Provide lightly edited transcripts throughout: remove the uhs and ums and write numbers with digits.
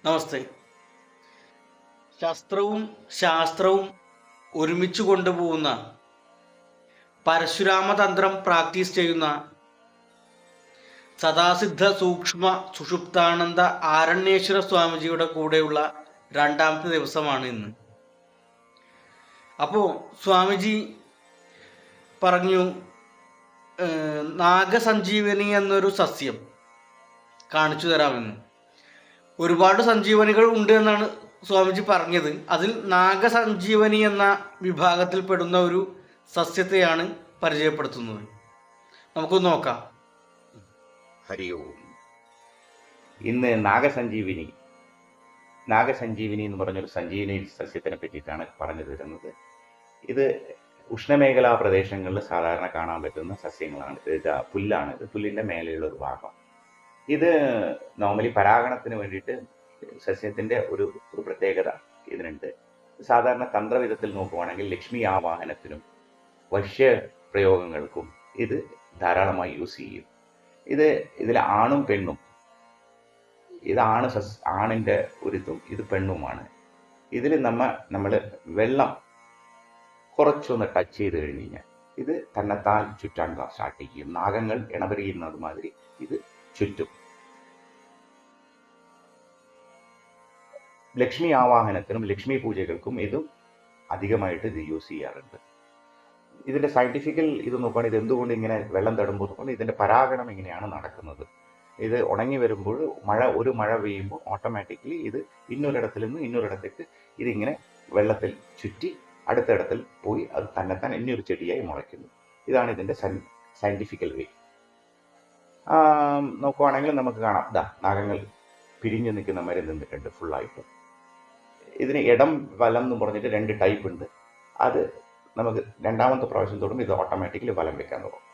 നമസ്തേ. ശസ്ത്രവും ശാസ്ത്രവും ഒരുമിച്ച് കൊണ്ടുപോകുന്ന പരശുരാമതന്ത്രം പ്രാക്ടീസ് ചെയ്യുന്ന സദാസിദ്ധ സൂക്ഷ്മ സുഷുപ്താനന്ദ ആരണ്യേശ്വര സ്വാമിജിയുടെ കൂടെയുള്ള രണ്ടാമത്തെ ദിവസമാണ് ഇന്ന്. അപ്പോൾ സ്വാമിജി പറഞ്ഞു, നാഗസഞ്ജീവനി എന്നൊരു സസ്യം കാണിച്ചു തരാമെന്ന്. ഒരുപാട് സഞ്ജീവനികൾ ഉണ്ട് എന്നാണ് സ്വാമിജി പറഞ്ഞത്. അതിൽ നാഗസഞ്ജീവനി എന്ന വിഭാഗത്തിൽ പെടുന്ന ഒരു സസ്യത്തെയാണ് പരിചയപ്പെടുത്തുന്നത്. നമുക്ക് നോക്കാം. ഹരി ഓം. ഇന്ന് നാഗസഞ്ജീവിനി എന്ന് പറഞ്ഞൊരു സഞ്ജീവനി സസ്യത്തിനെ പറ്റിയിട്ടാണ് പറഞ്ഞു തരുന്നത്. ഇത് ഉഷ്ണമേഖലാ പ്രദേശങ്ങളിൽ സാധാരണ കാണാൻ പറ്റുന്ന സസ്യങ്ങളാണ്. ഇത് പുല്ലാണ്. ഇത് പുല്ലിൻ്റെ മേലെയുള്ള ഒരു ഭാഗം. ഇത് നോർമലി പരാഗണത്തിന് വേണ്ടിയിട്ട് സസ്യത്തിൻ്റെ ഒരു പ്രത്യേകത ഇതിനുണ്ട്. സാധാരണ തന്ത്രവിധത്തിൽ നോക്കുവാണെങ്കിൽ ലക്ഷ്മി ആവാഹനത്തിനും വശ്യ പ്രയോഗങ്ങൾക്കും ഇത് ധാരാളമായി യൂസ് ചെയ്യും. ഇതിൽ ആണും പെണ്ണും, ഇതാണ് ആണിൻ്റെ ഒരിതും, ഇത് പെണ്ണുമാണ്. ഇതിൽ നമ്മൾ വെള്ളം കുറച്ചൊന്ന് ടച്ച് ചെയ്ത് കഴിഞ്ഞ് കഴിഞ്ഞാൽ ഇത് തന്നെത്താൻ ചുറ്റാൻ സ്റ്റാർട്ട് ചെയ്യും. നാഗങ്ങൾ ഇണപെരിയുന്നത് മാതിരി ഇത് ചുറ്റും. ലക്ഷ്മി ആവാഹനത്തിനും ലക്ഷ്മി പൂജകൾക്കും ഇതും അധികമായിട്ട് ഇത് യൂസ് ചെയ്യാറുണ്ട്. ഇതിൻ്റെ സയൻറ്റിഫിക്കൽ ഇത് നോക്കുകയാണെങ്കിൽ ഇത് എന്തുകൊണ്ട് ഇങ്ങനെ വെള്ളം തടുമ്പോൾ നോക്കുകയാണെങ്കിൽ ഇതിൻ്റെ പരാഗണം എങ്ങനെയാണ് നടക്കുന്നത്. ഇത് ഉണങ്ങി വരുമ്പോൾ ഒരു മഴ പെയ്യുമ്പോൾ ഓട്ടോമാറ്റിക്കലി ഇത് ഇന്നൊരിടത്തിൽ നിന്ന് ഇന്നൊരിടത്തേക്ക് ഇതിങ്ങനെ വെള്ളത്തിൽ ചുറ്റി അടുത്തിടത്തിൽ പോയി അത് തന്നെത്താൻ ഇനിയൊരു ചെടിയായി മുളയ്ക്കുന്നു. ഇതാണ് ഇതിൻ്റെ സയൻറ്റിഫിക്കൽ വേ. നോക്കുവാണെങ്കിൽ നമുക്ക് കാണാം, നാഗങ്ങൾ പിരിഞ്ഞു നിൽക്കുന്ന മരം നിന്നിട്ടുണ്ട് ഫുള്ളായിട്ട്. ഇതിന് ഇടം വലം എന്ന് പറഞ്ഞിട്ട് 2 ടൈപ്പ് ഉണ്ട്. അത് നമുക്ക് രണ്ടാമത്തെ പ്രാവശ്യം തൊടുമ്പോൾ ഇത് ഓട്ടോമാറ്റിക്കലി വലം വെക്കാൻ തുടങ്ങും.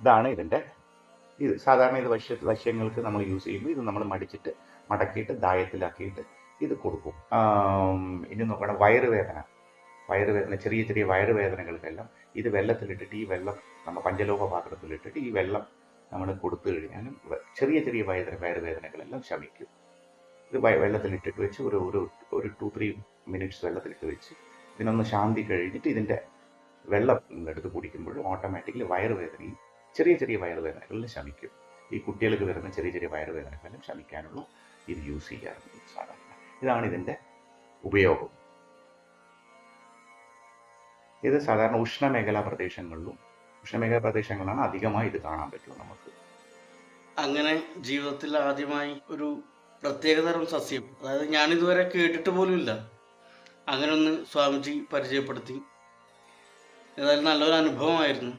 ഇതാണ് ഇത് സാധാരണ ഇത് വശ്യങ്ങൾക്ക് നമ്മൾ യൂസ് ചെയ്യുമ്പോൾ ഇത് നമ്മൾ മടക്കിയിട്ട് ദായത്തിലാക്കിയിട്ട് ഇത് കൊടുക്കും. ഇനി നോക്കണം, വയറുവേദന ചെറിയ വയറുവേദനകൾക്കെല്ലാം ഇത് വെള്ളത്തിലിട്ടിട്ട്, ഈ വെള്ളം നമ്മൾ പഞ്ചലോഹ പാത്രത്തിലിട്ടിട്ട് ഈ വെള്ളം നമ്മൾ കൊടുത്തു കഴിഞ്ഞാലും ചെറിയ വയറുവേദനകളെല്ലാം ശമിക്കും. ഇത് വെള്ളത്തിലിട്ടിട്ട് വെച്ച് ഒരു 2-3 മിനിറ്റ്സ് വെള്ളത്തിലിട്ട് വെച്ച് ഇതിനൊന്ന് ശാന്തി കഴിഞ്ഞിട്ട് ഇതിൻ്റെ വെള്ളം എടുത്ത് കുടിക്കുമ്പോൾ ഓട്ടോമാറ്റിക്കലി വയറുവേദനയും ചെറിയ വയറുവേദനകളെല്ലാം ശമിക്കും. ഈ കുട്ടികൾക്ക് വരുന്ന ചെറിയ വയറുവേദനകളെല്ലാം ശമിക്കാനുള്ള ഇത് യൂസ് ചെയ്യാറുണ്ട് സാധാരണ. ഇതാണ് ഇതിൻ്റെ ഉപയോഗം. ഇത് സാധാരണ ഉഷ്ണമേഖലാ പ്രദേശങ്ങളിലാണ് അധികമായി ഇത് കാണാൻ പറ്റും നമുക്ക്. അങ്ങനെ ജീവിതത്തിൽ ആദ്യമായി ഒരു പ്രത്യേകതരം സസ്യം, അതായത് ഞാനിതുവരെ കേട്ടിട്ട് പോലുമില്ല, അങ്ങനെ ഒന്ന് സ്വാമിജി പരിചയപ്പെടുത്തി. ഏതായാലും നല്ലൊരു അനുഭവമായിരുന്നു.